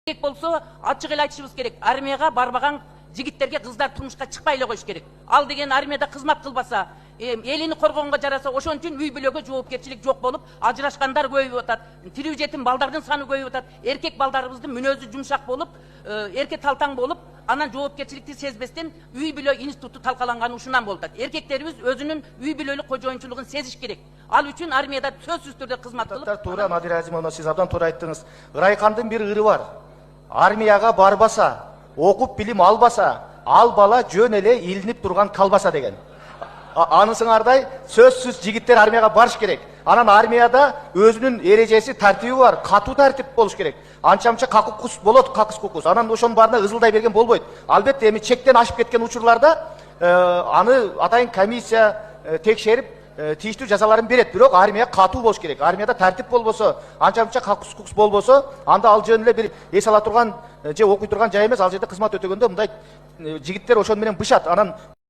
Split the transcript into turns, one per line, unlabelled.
керек болсо ачык эле айтышыбыз керек. Армияга барбаган жигиттерге кыздар турмушка чыкпай эле коюш керек. Ал деген армияда кызмат кылбаса, элини коргонго жараса, ошон үчүн үй бүлөгө жоопкерчилик жок болуп, ажырашкандар көбөйүп атат. Тирүү жетим балдардын саны көбөйүп атат. Эркек балдарыбыздын мүнөзү жумшак болуп, эрке талтаң болуп, анан жоопкерчиликти сезбестен үй бүлө институту талкаланганы ушундан болуп атат. Эркектерибиз өзүнүн үй бүлөлүк кожоюнчулугун сезиш керек. Ал үчүн армияда сөзсүз түрдө кызмат кылып.
Туура Надира Азимовна, сиз абдан туура айттыңыз. Ырайкандын бир ыры бар. Армияга барбаса, окуп билим албаса, ал бала жөн эле илинип турган калбаса деген. Анысыңардай сөзсүз жигиттер армияга барыш керек. Анан армияда өзүнүн эрежеси, тартиби бар, катуу тартип болуш керек. Анча-мынча какукус болот, какус-кукус. Анан ошонун баарына ызылдай берген болбойт. Албетте эми чектен ашып кеткен учурларда аны атайын комиссия текшерип тийиштүү жазаларын берет. Бирок армия катуу болуш керек. Армияда тартип болбосо, анча-мынча какус-кукус болбосо, анда ал жөн эле бир эс ала турган же окуй турган жай эмес. Ал жерде кызмат өтөгөндө мындай жигиттер ошон менен бышат. Анан